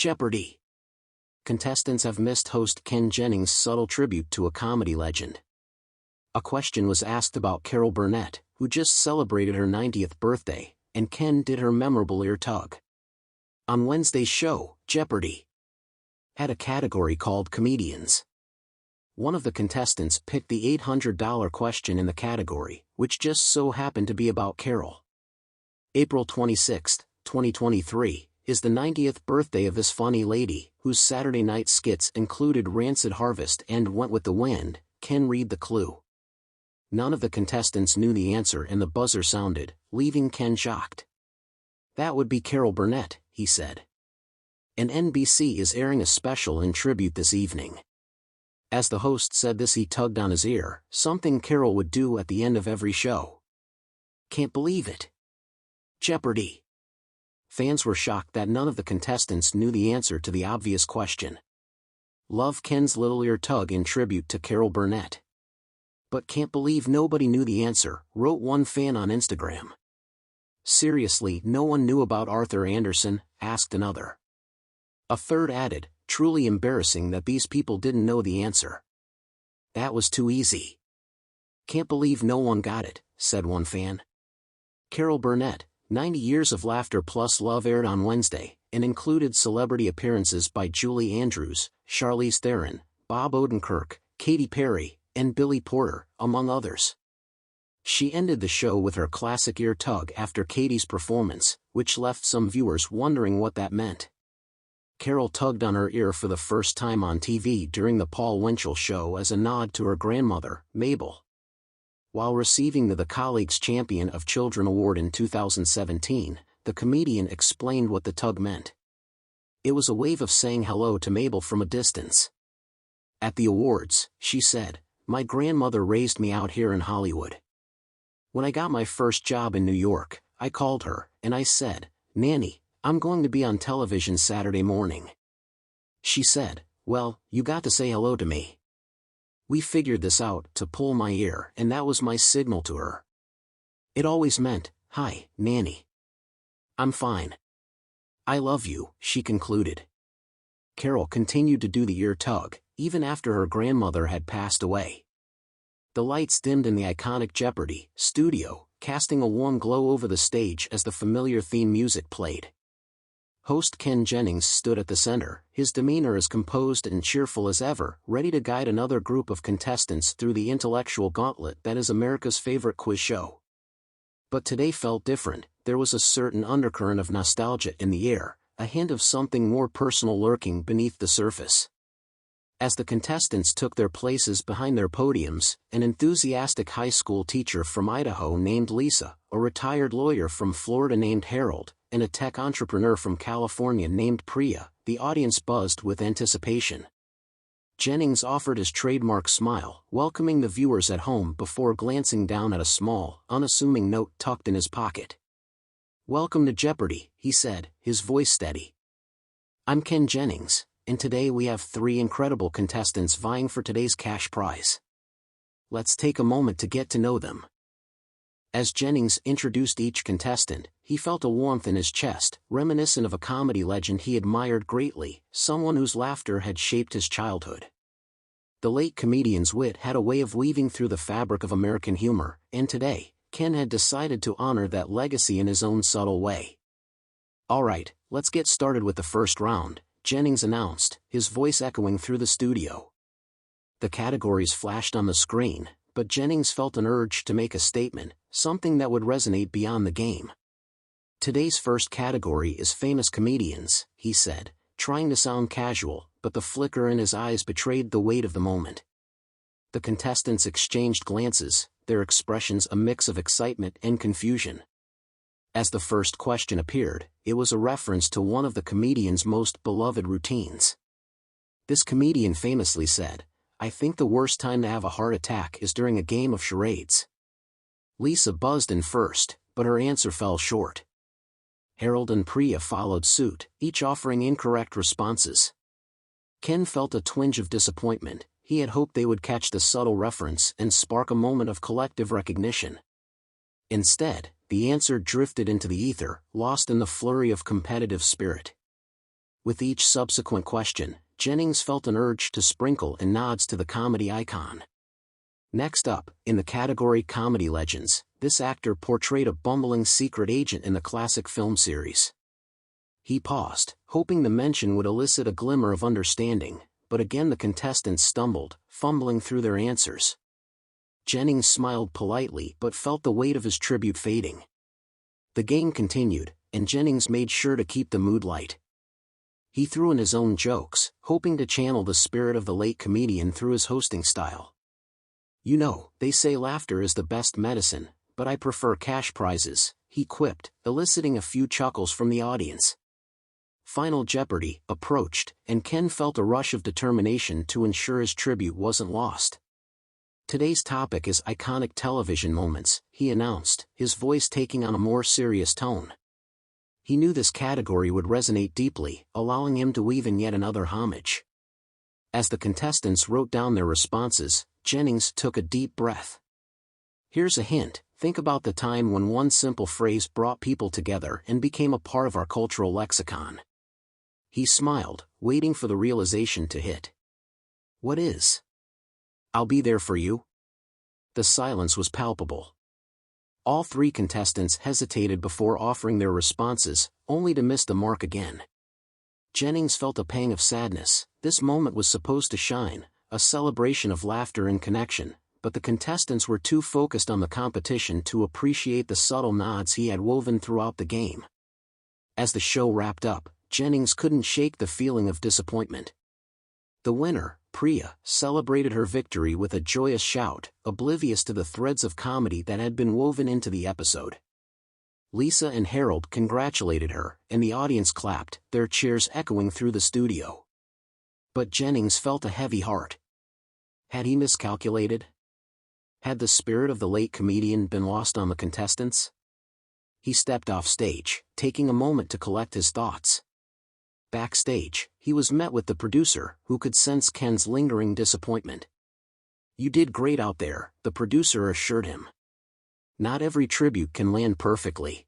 Jeopardy! Contestants have missed host Ken Jennings' subtle tribute to a comedy legend. A question was asked about Carol Burnett, who just celebrated her 90th birthday, and Ken did her memorable ear tug. On Wednesday's show, Jeopardy! Had a category called Comedians. One of the contestants picked the $800 question in the category, which just so happened to be about Carol. April 26, 2023, is the 90th birthday of this funny lady, whose Saturday night skits included Rancid Harvest and Went with the Wind. Ken read the clue. None of the contestants knew the answer and the buzzer sounded, leaving Ken shocked. "That would be Carol Burnett," he said. And NBC is airing a special in tribute this evening. As the host said this, he tugged on his ear, something Carol would do at the end of every show. "Can't believe it. Jeopardy!" Fans were shocked that none of the contestants knew the answer to the obvious question. "Love Ken's little ear tug in tribute to Carol Burnett. But can't believe nobody knew the answer," wrote one fan on Instagram. "Seriously, no one knew about Arthur Anderson?" asked another. A third added, "Truly embarrassing that these people didn't know the answer. That was too easy. Can't believe no one got it," said one fan. Carol Burnett, 90 Years of Laughter Plus Love aired on Wednesday, and included celebrity appearances by Julie Andrews, Charlize Theron, Bob Odenkirk, Katy Perry, and Billy Porter, among others. She ended the show with her classic ear tug after Katy's performance, which left some viewers wondering what that meant. Carol tugged on her ear for the first time on TV during the Paul Winchell show as a nod to her grandmother, Mabel. While receiving the Colleagues Champion of Children Award in 2017, the comedian explained what the tug meant. "It was a wave of saying hello to Mabel from a distance. At the awards," she said, "my grandmother raised me out here in Hollywood. When I got my first job in New York, I called her, and I said, 'Nanny, I'm going to be on television Saturday morning.' She said, 'Well, you got to say hello to me.' We figured this out, to pull my ear, and that was my signal to her. It always meant, 'Hi, Nanny. I'm fine. I love you,'" she concluded. Carol continued to do the ear tug, even after her grandmother had passed away. The lights dimmed in the iconic Jeopardy! Studio, casting a warm glow over the stage as the familiar theme music played. Host Ken Jennings stood at the center, his demeanor as composed and cheerful as ever, ready to guide another group of contestants through the intellectual gauntlet that is America's favorite quiz show. But today felt different. There was a certain undercurrent of nostalgia in the air, a hint of something more personal lurking beneath the surface. As the contestants took their places behind their podiums, an enthusiastic high school teacher from Idaho named Lisa, a retired lawyer from Florida named Harold, and a tech entrepreneur from California named Priya, the audience buzzed with anticipation. Jennings offered his trademark smile, welcoming the viewers at home before glancing down at a small, unassuming note tucked in his pocket. "Welcome to Jeopardy!" he said, his voice steady. "I'm Ken Jennings, and today we have 3 incredible contestants vying for today's cash prize. Let's take a moment to get to know them." As Jennings introduced each contestant, he felt a warmth in his chest, reminiscent of a comedy legend he admired greatly, someone whose laughter had shaped his childhood. The late comedian's wit had a way of weaving through the fabric of American humor, and today, Ken had decided to honor that legacy in his own subtle way. "All right, let's get started with the first round," Jennings announced, his voice echoing through the studio. The categories flashed on the screen, but Jennings felt an urge to make a statement, something that would resonate beyond the game. "Today's first category is famous comedians," he said, trying to sound casual, but the flicker in his eyes betrayed the weight of the moment. The contestants exchanged glances, their expressions a mix of excitement and confusion. As the first question appeared, it was a reference to one of the comedian's most beloved routines. This comedian famously said, "I think the worst time to have a heart attack is during a game of charades." Lisa buzzed in first, but her answer fell short. Harold and Priya followed suit, each offering incorrect responses. Ken felt a twinge of disappointment. He had hoped they would catch the subtle reference and spark a moment of collective recognition. Instead, the answer drifted into the ether, lost in the flurry of competitive spirit. With each subsequent question, Jennings felt an urge to sprinkle and nods to the comedy icon. Next up, in the category Comedy Legends, this actor portrayed a bumbling secret agent in the classic film series. He paused, hoping the mention would elicit a glimmer of understanding, but again the contestants stumbled, fumbling through their answers. Jennings smiled politely but felt the weight of his tribute fading. The game continued, and Jennings made sure to keep the mood light. He threw in his own jokes, hoping to channel the spirit of the late comedian through his hosting style. "You know, they say laughter is the best medicine, but I prefer cash prizes," he quipped, eliciting a few chuckles from the audience. Final Jeopardy approached, and Ken felt a rush of determination to ensure his tribute wasn't lost. "Today's topic is iconic television moments," he announced, his voice taking on a more serious tone. He knew this category would resonate deeply, allowing him to weave in yet another homage. As the contestants wrote down their responses, Jennings took a deep breath. "Here's a hint, think about the time when one simple phrase brought people together and became a part of our cultural lexicon." He smiled, waiting for the realization to hit. "What is?" "I'll be there for you." The silence was palpable. All three contestants hesitated before offering their responses, only to miss the mark again. Jennings felt a pang of sadness. This moment was supposed to shine, a celebration of laughter and connection, but the contestants were too focused on the competition to appreciate the subtle nods he had woven throughout the game. As the show wrapped up, Jennings couldn't shake the feeling of disappointment. The winner, Priya, celebrated her victory with a joyous shout, oblivious to the threads of comedy that had been woven into the episode. Lisa and Harold congratulated her, and the audience clapped, their cheers echoing through the studio. But Jennings felt a heavy heart. Had he miscalculated? Had the spirit of the late comedian been lost on the contestants? He stepped off stage, taking a moment to collect his thoughts. Backstage, he was met with the producer, who could sense Ken's lingering disappointment. "You did great out there," the producer assured him. "Not every tribute can land perfectly."